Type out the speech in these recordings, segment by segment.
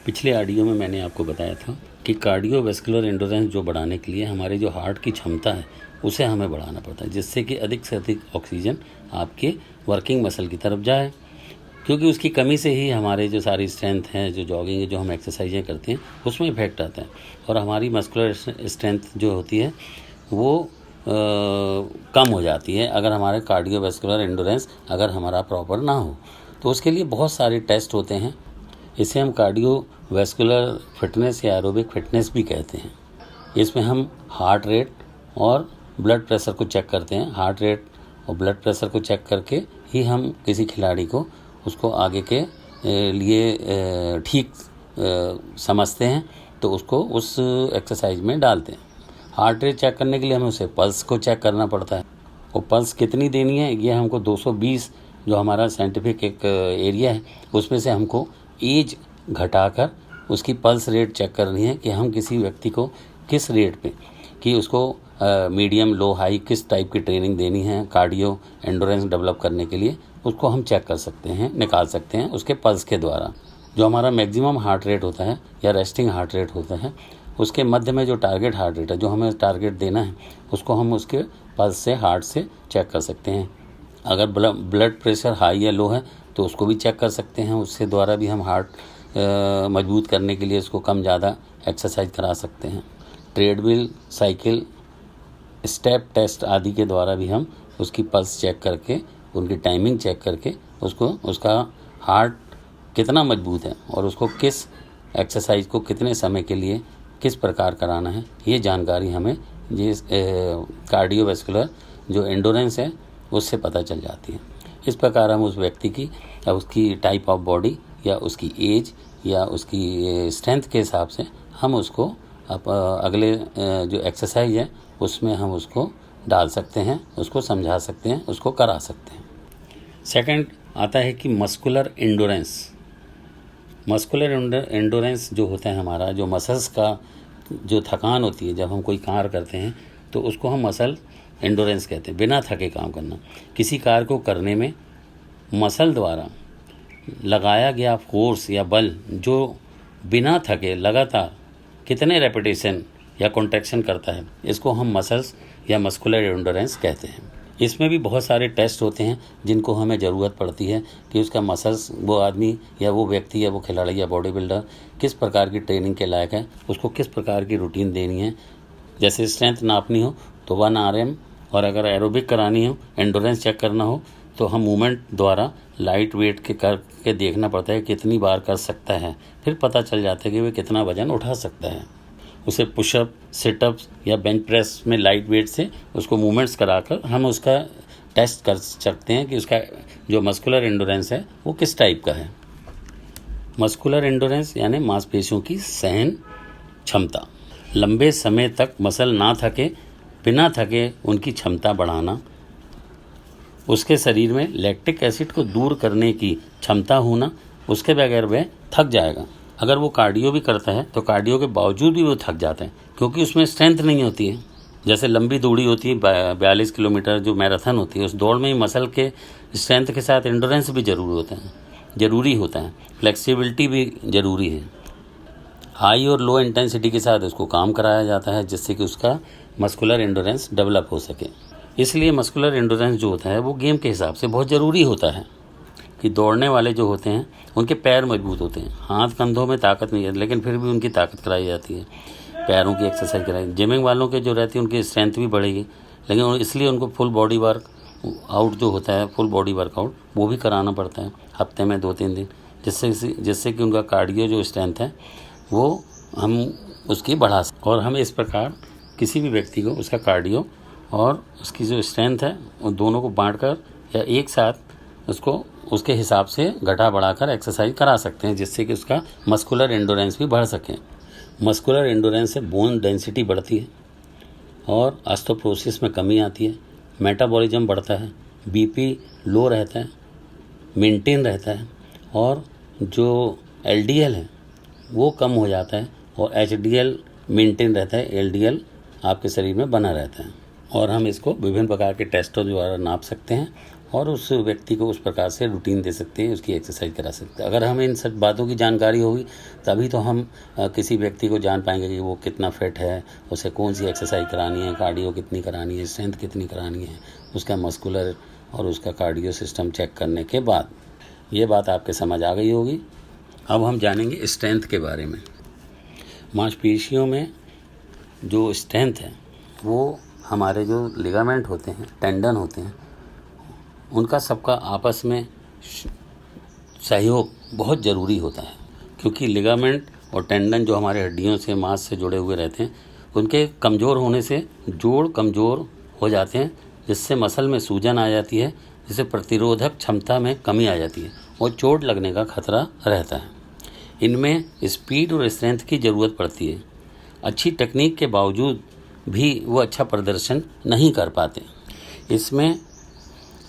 पिछले ऑडियो में मैंने आपको बताया था कि कार्डियोवैस्कुलर एंडोरेंस जो बढ़ाने के लिए हमारे जो हार्ट की क्षमता है उसे हमें बढ़ाना पड़ता है, जिससे कि अधिक से अधिक ऑक्सीजन आपके वर्किंग मसल की तरफ जाए, क्योंकि उसकी कमी से ही हमारे जो सारी स्ट्रेंथ है, जो जॉगिंग है, जो हम एक्सरसाइजें करते हैं उसमें इफेक्ट आता है और हमारी मस्कुलर स्ट्रेंथ जो होती है वो कम हो जाती है अगर हमारे कार्डियोवैस्कुलर एंडोरेंस अगर हमारा प्रॉपर ना हो। तो उसके लिए बहुत सारे टेस्ट होते हैं, इसे हम कार्डियोवैस्कुलर फिटनेस या एरोबिक फिटनेस भी कहते हैं। इसमें हम हार्ट रेट और ब्लड प्रेशर को चेक करते हैं। हार्ट रेट और ब्लड प्रेशर को चेक करके ही हम किसी खिलाड़ी को उसको आगे के लिए ठीक समझते हैं, तो उसको उस एक्सरसाइज में डालते हैं। हार्ट रेट चेक करने के लिए हमें उसे पल्स को चेक करना पड़ता है, और पल्स कितनी देनी है ये हमको 220 जो हमारा साइंटिफिक एक एरिया है उसमें से हमको एज घटाकर उसकी पल्स रेट चेक करनी है कि हम किसी व्यक्ति को किस रेट पे कि उसको मीडियम लो हाई किस टाइप की ट्रेनिंग देनी है कार्डियो एंडोरेंस डेवलप करने के लिए, उसको हम चेक कर सकते हैं, निकाल सकते हैं उसके पल्स के द्वारा। जो हमारा मैक्सिमम हार्ट रेट होता है या रेस्टिंग हार्ट रेट होता है उसके मध्य में जो टारगेट हार्ट रेट है, जो हमें टारगेट देना है, उसको हम उसके पल्स से हार्ट से चेक कर सकते हैं। अगर ब्लड प्रेशर हाई या लो है तो उसको भी चेक कर सकते हैं, उसके द्वारा भी हम हार्ट मजबूत करने के लिए उसको कम ज़्यादा एक्सरसाइज करा सकते हैं। ट्रेडमिल, साइकिल, स्टेप टेस्ट आदि के द्वारा भी हम उसकी पल्स चेक करके, उनकी टाइमिंग चेक करके उसको उसका हार्ट कितना मजबूत है और उसको किस एक्सरसाइज को कितने समय के लिए किस प्रकार कराना है, ये जानकारी हमें ये कार्डियोवैस्कुलर जो एंडोरेंस है उससे पता चल जाती है। इस प्रकार हम उस व्यक्ति की या उसकी टाइप ऑफ बॉडी या उसकी एज या उसकी स्ट्रेंथ के हिसाब से हम उसको अगले जो एक्सरसाइज है उसमें हम उसको डाल सकते हैं, उसको समझा सकते हैं, उसको करा सकते हैं। सेकंड आता है कि मस्कुलर एंडोरेंस। मस्कुलर एंडोरेंस जो होता है हमारा जो मसल्स का जो थकान होती है जब हम कोई कार्य करते हैं तो उसको हम मसल एंडोरेंस कहते हैं। बिना थके काम करना, किसी कार्य को करने में मसल द्वारा लगाया गया फोर्स या बल जो बिना थके लगातार कितने रेपिटेशन या कॉन्ट्रैक्शन करता है, इसको हम मसल्स या मस्कुलर एंडोरेंस कहते हैं। इसमें भी बहुत सारे टेस्ट होते हैं जिनको हमें ज़रूरत पड़ती है कि उसका मसल्स, वो आदमी या वो व्यक्ति या वो खिलाड़ी या बॉडी बिल्डर किस प्रकार की ट्रेनिंग के लायक है, उसको किस प्रकार की रूटीन देनी है। जैसे स्ट्रेंथ नापनी हो तो 1 RM, और अगर एरोबिक करानी हो, एंडोरेंस चेक करना हो तो हम मूवमेंट द्वारा लाइट वेट के करके देखना पड़ता है कितनी बार कर सकता है, फिर पता चल जाता है कि वह कितना वजन उठा सकता है। उसे पुशअप, सिटअप्स या बेंच प्रेस में लाइट वेट से उसको मूवमेंट्स कराकर हम उसका टेस्ट कर सकते हैं कि उसका जो मस्कुलर एंडोरेंस है वो किस टाइप का है। मस्कुलर एंडोरेंस यानी मांसपेशियों की सहन क्षमता, लंबे समय तक मसल ना थके, बिना थके उनकी क्षमता बढ़ाना, उसके शरीर में लैक्टिक एसिड को दूर करने की क्षमता होना, उसके बगैर वह थक जाएगा। अगर वो कार्डियो भी करता है तो कार्डियो के बावजूद भी वो थक जाते हैं क्योंकि उसमें स्ट्रेंथ नहीं होती है। जैसे लंबी दौड़ी होती है 42 किलोमीटर जो मैराथन होती है, उस दौड़ में ही मसल के स्ट्रेंथ के साथ एंडोरेंस भी ज़रूरी होता है, फ्लेक्सिबिलिटी भी ज़रूरी है। हाई और लो इंटेंसिटी के साथ उसको काम कराया जाता है जिससे कि उसका मस्कुलर एंडोरेंस डेवलप हो सके। इसलिए मस्कुलर एंडोरेंस जो होता है वो गेम के हिसाब से बहुत ज़रूरी होता है कि दौड़ने वाले जो होते हैं उनके पैर मजबूत होते हैं, हाथ कंधों में ताकत नहीं है लेकिन फिर भी उनकी ताकत कराई जाती है, पैरों की एक्सरसाइज कराई। जिमिंग वालों के जो रहती है उनकी स्ट्रेंथ भी बढ़ेगी, लेकिन इसलिए उनको फुल बॉडी वर्क आउट जो होता है, फुल बॉडी वर्कआउट वो भी कराना पड़ता है हफ्ते में 2-3 दिन, जिससे कि उनका कार्डियो जो स्ट्रेंथ है वो हम उसकी बढ़ा सकते। और हम इस प्रकार किसी भी व्यक्ति को उसका कार्डियो और उसकी जो स्ट्रेंथ है उन दोनों को बांटकर या एक साथ उसको उसके हिसाब से घटा बढ़ाकर एक्सरसाइज करा सकते हैं जिससे कि उसका मस्कुलर एंडोरेंस भी बढ़ सके। मस्कुलर एंडोरेंस से बोन डेंसिटी बढ़ती है और ऑस्टियोपोरोसिस में कमी आती है, मेटाबॉलिज्म बढ़ता है, बीपी लो रहता है, मेंटेन रहता है, और जो एलडीएल है वो कम हो जाता है और एचडीएल मेंटेन रहता है, एलडीएल आपके शरीर में बना रहता है। और हम इसको विभिन्न प्रकार के टेस्टों द्वारा नाप सकते हैं और उस व्यक्ति को उस प्रकार से रूटीन दे सकते हैं, उसकी एक्सरसाइज करा सकते हैं। अगर हमें इन सब बातों की जानकारी होगी तभी तो हम किसी व्यक्ति को जान पाएंगे कि वो कितना फिट है, उसे कौन सी एक्सरसाइज करानी है, कार्डियो कितनी करानी है, स्ट्रेंथ कितनी करानी है, उसका मस्कुलर और उसका कार्डियो सिस्टम चेक करने के बाद ये बात आपके समझ आ गई होगी। अब हम जानेंगे स्ट्रेंथ के बारे में। मांसपेशियों में जो स्ट्रेंथ है वो हमारे जो लिगामेंट होते हैं, टेंडन होते हैं, उनका सबका आपस में सहयोग बहुत ज़रूरी होता है, क्योंकि लिगामेंट और टेंडन जो हमारे हड्डियों से, मांस से जुड़े हुए रहते हैं, उनके कमज़ोर होने से जोड़ कमज़ोर हो जाते हैं, जिससे मसल में सूजन आ जाती है, जिससे प्रतिरोधक क्षमता में कमी आ जाती है और चोट लगने का खतरा रहता है। इनमें स्पीड और स्ट्रेंथ की ज़रूरत पड़ती है। अच्छी टेक्निक के बावजूद भी वो अच्छा प्रदर्शन नहीं कर पाते। इसमें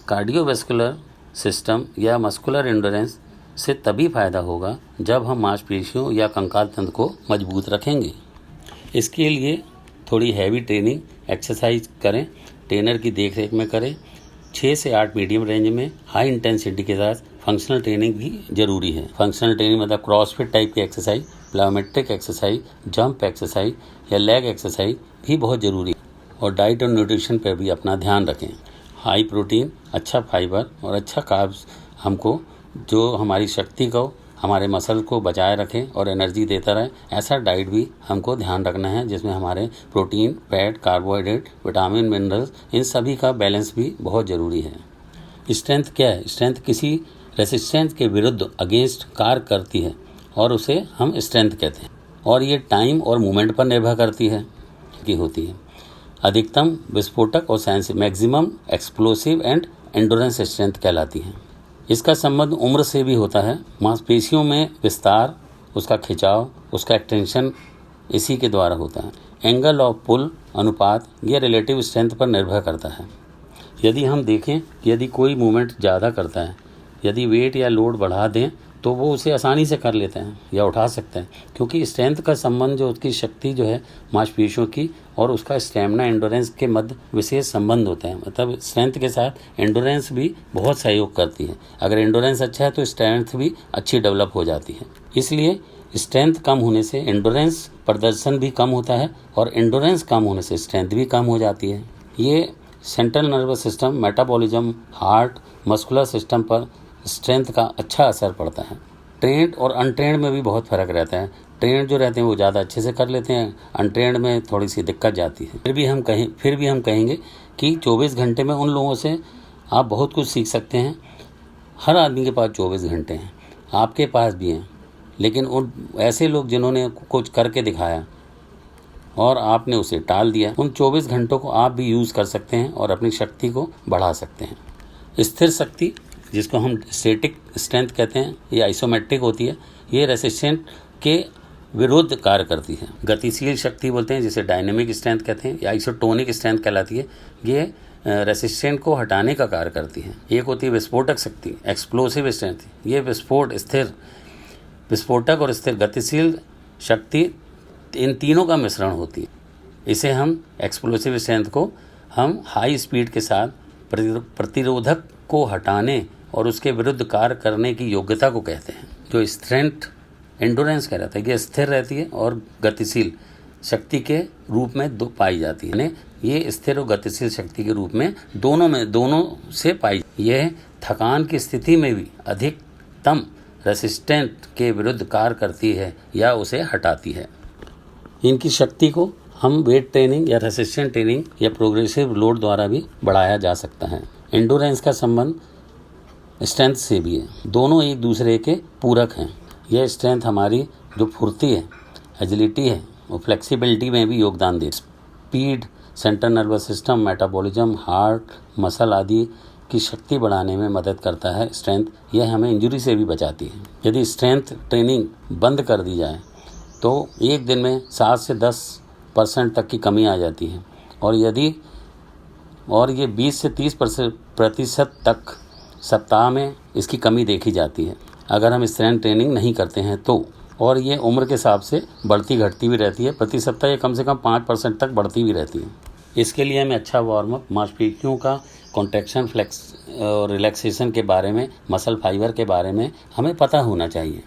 कार्डियोवैस्कुलर सिस्टम या मस्कुलर एंडोरेंस से तभी फ़ायदा होगा जब हम मांसपेशियों या कंकाल तंत्र को मजबूत रखेंगे। इसके लिए थोड़ी हैवी ट्रेनिंग एक्सरसाइज करें, ट्रेनर की देखरेख में करें। 6 से 8 मीडियम रेंज में हाई इंटेंसिटी के साथ फंक्शनल ट्रेनिंग भी ज़रूरी है। फंक्शनल ट्रेनिंग मतलब क्रॉसफिट टाइप की exercise, plyometric exercise, jump exercise या लेग एक्सरसाइज भी बहुत ज़रूरी है। और डाइट और न्यूट्रिशन पर भी अपना ध्यान रखें। हाई प्रोटीन, अच्छा फाइबर और अच्छा कार्ब्स हमको जो हमारी शक्ति को, हमारे मसल को बचाए रखें और एनर्जी देता रहे, ऐसा डाइट भी हमको ध्यान रखना है, जिसमें हमारे protein, fat, carbohydrate, vitamin, minerals, इन सभी का बैलेंस भी बहुत ज़रूरी है। स्ट्रेंथ क्या है? स्ट्रेंथ किसी रेसिस्टेंस के विरुद्ध अगेंस्ट कार्य करती है और उसे हम स्ट्रेंथ कहते हैं, और ये टाइम और मूवमेंट पर निर्भर करती है की होती है। अधिकतम विस्फोटक और sensitive, maximum explosive and endurance strength कहलाती है। इसका संबंध उम्र से भी होता है। मांसपेशियों में विस्तार, उसका खिंचाव, उसका एक्सटेंशन इसी के द्वारा होता है। एंगल ऑफ पुल अनुपात यह रिलेटिव स्ट्रेंथ पर निर्भर करता है। यदि हम देखें कि यदि कोई मूवमेंट ज़्यादा करता है, यदि वेट या लोड बढ़ा दें तो वो उसे आसानी से कर लेते हैं या उठा सकते हैं, क्योंकि स्ट्रेंथ का संबंध जो उसकी शक्ति जो है मांसपेशियों की और उसका स्टैमिना एंडोरेंस के मध्य विशेष संबंध होता है। मतलब स्ट्रेंथ के साथ एंडोरेंस भी बहुत सहयोग करती है। अगर एंडोरेंस अच्छा है तो स्ट्रेंथ भी अच्छी डेवलप हो जाती है। इसलिए स्ट्रेंथ कम होने से एंडोरेंस प्रदर्शन भी कम होता है और एंडोरेंस कम होने से स्ट्रेंथ भी कम हो जाती है। ये central nervous system, metabolism, heart, muscular system पर स्ट्रेंथ का अच्छा असर पड़ता है। ट्रेंड और अनट्रेंड में भी बहुत फ़र्क रहता है। ट्रेंड जो रहते हैं वो ज़्यादा अच्छे से कर लेते हैं, अनट्रेंड में थोड़ी सी दिक्कत जाती है। फिर भी हम कहेंगे कि 24 घंटे में उन लोगों से आप बहुत कुछ सीख सकते हैं। हर आदमी के पास 24 घंटे हैं, आपके पास भी हैं, लेकिन उन ऐसे लोग जिन्होंने कुछ करके दिखाया और आपने उसे टाल दिया, उन 24 घंटों को आप भी यूज़ कर सकते हैं और अपनी शक्ति को बढ़ा सकते हैं। स्थिर शक्ति, जिसको हम स्टैटिक स्ट्रेंथ कहते हैं, ये आइसोमेट्रिक होती है। ये रेसिस्टेंट के विरुद्ध कार्य करती है। गतिशील शक्ति बोलते हैं, जिसे डायनेमिक स्ट्रेंथ कहते हैं, या आइसोटोनिक स्ट्रेंथ कहलाती है। ये रेसिस्टेंट को हटाने का कार्य करती है। एक होती है विस्फोटक शक्ति, एक्सप्लोसिव स्ट्रेंथ। ये विस्फोटक और स्थिर गतिशील शक्ति, इन तीनों का मिश्रण होती है। इसे हम एक्सप्लोसिव स्ट्रेंथ को हम हाई स्पीड के साथ प्रतिरोधक को हटाने और उसके विरुद्ध कार्य करने की योग्यता को कहते हैं। जो स्ट्रेंथ एंडोरेंस कहलाता है, ये स्थिर रहती है और गतिशील शक्ति के रूप में पाई जाती है। ये स्थिर और गतिशील शक्ति के रूप में दोनों से पाई। यह थकान की स्थिति में भी अधिकतम रेसिस्टेंट के विरुद्ध कार्य करती है या उसे हटाती है। इनकी शक्ति को हम वेट ट्रेनिंग या रेसिस्टेंट ट्रेनिंग या प्रोग्रेसिव लोड द्वारा भी बढ़ाया जा सकता है। एंडोरेंस का संबंध स्ट्रेंथ से भी है, दोनों एक दूसरे के पूरक हैं। यह स्ट्रेंथ हमारी जो फुर्ती है, एजिलिटी है और फ्लेक्सिबिलिटी में भी योगदान दे। Speed, central nervous system, metabolism, heart, muscle आदि की शक्ति बढ़ाने में मदद करता है स्ट्रेंथ। यह हमें इंजरी से भी बचाती है। यदि स्ट्रेंथ ट्रेनिंग बंद कर दी जाए तो एक दिन में 7 से 10% तक की कमी आ जाती है, और ये 20 से 30% तक सप्ताह में इसकी कमी देखी जाती है अगर हम स्ट्रेंथ ट्रेनिंग नहीं करते हैं तो। और ये उम्र के हिसाब से बढ़ती घटती भी रहती है। प्रति सप्ताह ये कम से कम 5% तक बढ़ती भी रहती है। इसके लिए हमें अच्छा वार्म अप, मांसपेशियों का कॉन्ट्रैक्शन, और रिलैक्सेशन के बारे में, मसल फाइबर के बारे में हमें पता होना चाहिए।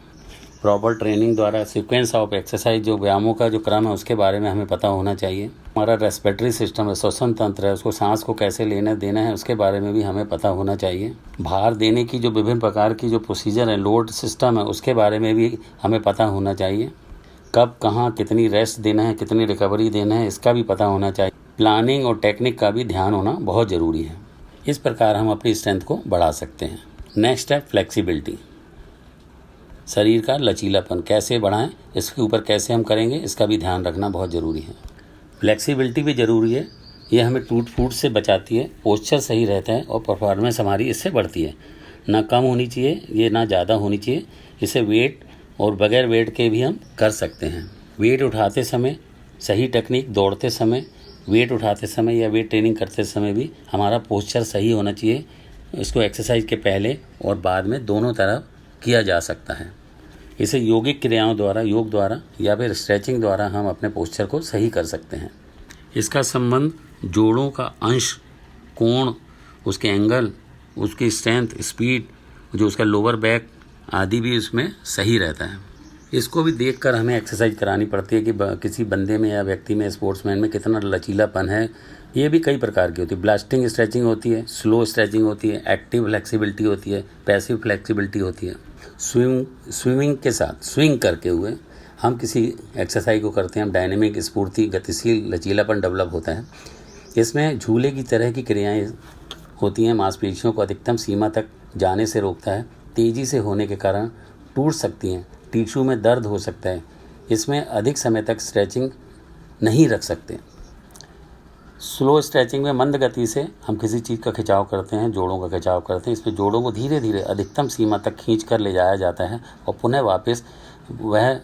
प्रॉपर ट्रेनिंग द्वारा सीक्वेंस ऑफ एक्सरसाइज, जो व्यायामों का जो क्रम है उसके बारे में हमें पता होना चाहिए। हमारा रेस्पिरेटरी सिस्टम है, श्वसन तंत्र है, उसको सांस को कैसे लेना देना है उसके बारे में भी हमें पता होना चाहिए। भार देने की जो विभिन्न प्रकार की जो प्रोसीजर है, लोड सिस्टम है, उसके बारे में भी हमें पता होना चाहिए। कब कहाँ कितनी रेस्ट देना है, कितनी रिकवरी देना है, इसका भी पता होना चाहिए। प्लानिंग और टेक्निक का भी ध्यान होना बहुत ज़रूरी है। इस प्रकार हम अपनी स्ट्रेंथ को बढ़ा सकते हैं। नेक्स्ट है फ्लेक्सिबिलिटी। शरीर का लचीलापन कैसे बढ़ाएं, इसके ऊपर कैसे हम करेंगे, इसका भी ध्यान रखना बहुत ज़रूरी है। फ्लेक्सिबिलिटी भी ज़रूरी है, ये हमें टूट फूट से बचाती है, पोस्चर सही रहता है और परफॉर्मेंस हमारी इससे बढ़ती है। ना कम होनी चाहिए ये, ना ज़्यादा होनी चाहिए। इसे वेट और बगैर वेट के भी हम कर सकते हैं। वेट उठाते समय सही टेक्निक, दौड़ते समय, वेट उठाते समय या वेट ट्रेनिंग करते समय भी हमारा पोस्चर सही होना चाहिए। इसको एक्सरसाइज के पहले और बाद में दोनों तरफ किया जा सकता है। इसे यौगिक क्रियाओं द्वारा, योग द्वारा या फिर स्ट्रेचिंग द्वारा हम अपने पोस्चर को सही कर सकते हैं। इसका संबंध जोड़ों का अंश, कोण, उसके एंगल, उसकी स्ट्रेंथ, स्पीड, जो उसका लोअर बैक आदि भी उसमें सही रहता है। इसको भी देखकर हमें एक्सरसाइज करानी पड़ती है कि किसी बंदे में या व्यक्ति में, स्पोर्ट्समैन में कितना लचीलापन है। ये भी कई प्रकार की होती है। ब्लास्टिंग स्ट्रेचिंग होती है, स्लो स्ट्रेचिंग होती है, एक्टिव फ्लेक्सिबिलिटी होती है, पैसिव फ्लेक्सिबिलिटी होती है। स्विमिंग के साथ स्विंग करके हुए हम किसी एक्सरसाइज को करते हैं, हम डायनेमिक, स्फूर्ति, गतिशील, लचीलापन डेवलप होता है। इसमें झूले की तरह की क्रियाएं होती हैं। मांसपेशियों को अधिकतम सीमा तक जाने से रोकता है। तेज़ी से होने के कारण टूट सकती हैं, टिश्यू में दर्द हो सकता है। इसमें अधिक समय तक स्ट्रेचिंग नहीं रख सकते। स्लो स्ट्रेचिंग में मंद गति से हम किसी चीज़ का खिंचाव करते हैं, जोड़ों का खिंचाव करते हैं। इसमें जोड़ों को धीरे धीरे अधिकतम सीमा तक खींच कर ले जाया जाता है और पुनः वापस, वह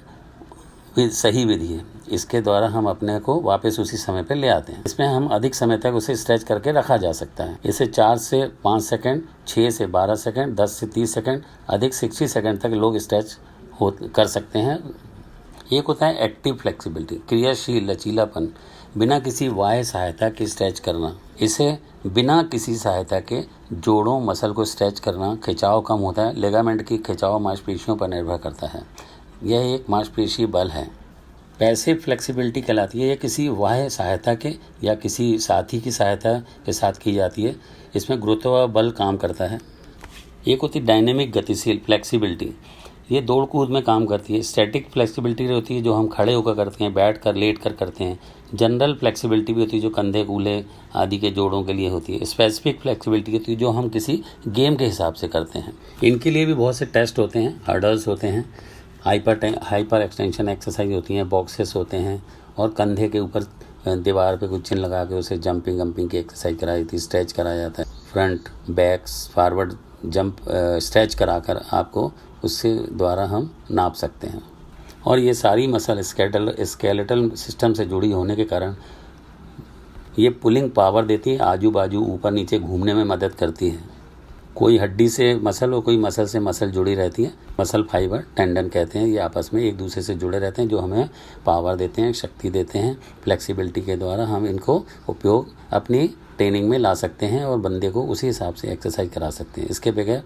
सही विधि है। इसके द्वारा हम अपने को वापस उसी समय पर ले आते हैं। इसमें हम अधिक समय तक उसे स्ट्रेच करके रखा जा सकता है। इसे 4 से 5 सेकंड, 6 से 12 सेकंड, 10 से 30 सेकंड, अधिक 60 सेकंड तक लोग स्ट्रेच कर सकते हैं। एक होता है एक्टिव फ्लेक्सिबिलिटी, क्रियाशील लचीलापन, बिना किसी बाह्य सहायता के स्ट्रेच करना। इसे बिना किसी सहायता के जोड़ों, मसल को स्ट्रेच करना, खिंचाव कम होता है। लिगामेंट की खिंचाव मांसपेशियों पर निर्भर करता है। यह एक मांसपेशी बल है। पैसिव फ्लेक्सिबिलिटी कहलाती है। यह किसी बाह्य सहायता के या किसी साथी की सहायता के साथ की जाती है। इसमें गुरुत्व बल काम करता है। एक होती है डायनेमिक, गतिशील फ्लेक्सिबिलिटी, ये दौड़ कूद में काम करती है। स्टैटिक फ्लेक्सिबिलिटी होती है जो हम खड़े होकर करते हैं, बैठ कर, लेट कर करते हैं। जनरल फ्लेक्सिबिलिटी भी होती है जो कंधे, कूल्हे आदि के जोड़ों के लिए होती है। स्पेसिफिक फ्लेक्सिबिलिटी होती है जो हम किसी गेम के हिसाब से करते हैं। इनके लिए भी बहुत से टेस्ट होते हैं, हर्डल्स होते हैं, हाइपर एक्सटेंशन एक्सरसाइज होती हैं, बॉक्सेस होते हैं और कंधे के ऊपर दीवार पे कुछ चिन्ह लगा के उसे जंपिंग की एक्सरसाइज कराई जाती है। स्ट्रेच कराया जाता है। Front, back, forward jump stretch कराकर आपको उससे द्वारा हम नाप सकते हैं। और ये सारी मसल स्केलेटल सिस्टम से जुड़ी होने के कारण ये पुलिंग पावर देती है, आजू बाजू ऊपर नीचे घूमने में मदद करती है। कोई हड्डी से मसल और कोई मसल से मसल जुड़ी रहती है। मसल फाइबर, टेंडन कहते हैं, ये आपस में एक दूसरे से जुड़े रहते हैं जो हमें पावर देते हैं, शक्ति देते हैं। फ्लेक्सिबिलिटी के द्वारा हम इनको उपयोग अपनी ट्रेनिंग में ला सकते हैं और बंदे को उसी हिसाब से एक्सरसाइज करा सकते हैं। इसके बगैर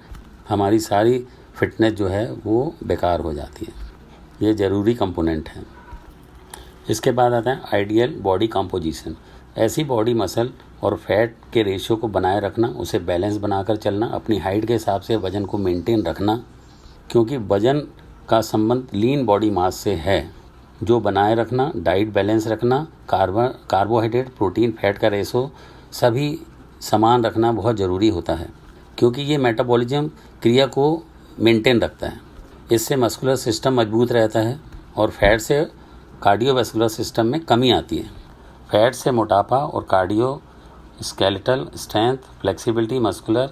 हमारी सारी फिटनेस जो है वो बेकार हो जाती है। ये ज़रूरी कंपोनेंट है। इसके बाद आता है आइडियल बॉडी कंपोजिशन। ऐसी बॉडी मसल और फैट के रेशियो को बनाए रखना, उसे बैलेंस बनाकर चलना, अपनी हाइट के हिसाब से वज़न को मेंटेन रखना, क्योंकि वज़न का संबंध लीन बॉडी मास से है। जो बनाए रखना, डाइट बैलेंस रखना, कार्बोहाइड्रेट, प्रोटीन, फैट का रेशो सभी समान रखना बहुत ज़रूरी होता है, क्योंकि ये मेटाबॉलिज्म क्रिया को मेंटेन रखता है। इससे मस्कुलर सिस्टम मजबूत रहता है और फैट से कार्डियोवैस्कुलर सिस्टम में कमी आती है। फैट से मोटापा और cardio skeletal strength, flexibility, muscular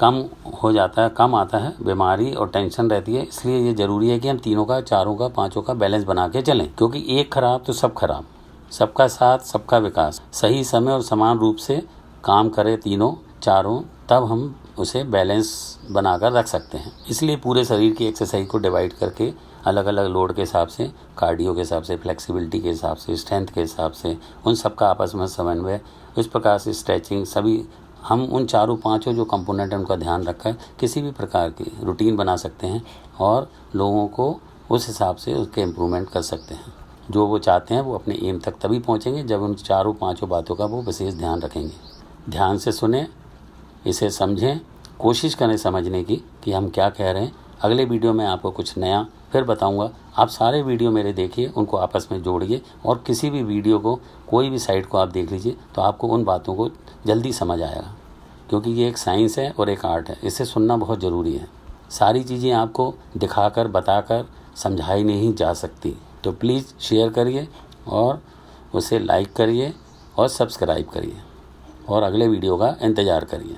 कम हो जाता है, कम आता है। बीमारी और टेंशन रहती है। इसलिए ये ज़रूरी है कि हम तीनों का, चारों का, पांचों का बैलेंस बना के चलें, क्योंकि एक खराब तो सब खराब। सबका साथ, सबका विकास। सही समय और समान रूप से काम करें तीनों चारों, तब हम उसे बैलेंस बनाकर रख सकते हैं। इसलिए पूरे शरीर की एक्सरसाइज को डिवाइड करके अलग अलग लोड के हिसाब से, कार्डियो के हिसाब से, फ्लेक्सिबिलिटी के हिसाब से, स्ट्रेंथ के हिसाब से, उन सब का आपस में समन्वय, इस प्रकार से स्ट्रेचिंग, सभी हम उन चारों पांचों जो कंपोनेंट हैं उनका ध्यान रखकर किसी भी प्रकार की रूटीन बना सकते हैं और लोगों को उस हिसाब से उसके इम्प्रूवमेंट कर सकते हैं। जो वो चाहते हैं वो अपने एम तक तभी पहुंचेंगे जब उन चारों पांचों बातों का वो विशेष ध्यान रखेंगे। ध्यान से सुने, इसे समझें, कोशिश करें समझने की कि हम क्या कह रहे हैं। अगले वीडियो में आपको कुछ नया फिर बताऊंगा। आप सारे वीडियो मेरे देखिए, उनको आपस में जोड़िए और किसी भी वीडियो को, कोई भी साइट को आप देख लीजिए तो आपको उन बातों को जल्दी समझ आएगा, क्योंकि ये एक साइंस है और एक आर्ट है। इसे सुनना बहुत ज़रूरी है। सारी चीज़ें आपको दिखाकर बताकर समझाई नहीं जा सकती। तो प्लीज़ शेयर करिए और उसे लाइक करिए और सब्सक्राइब करिए और अगले वीडियो का इंतज़ार करिए।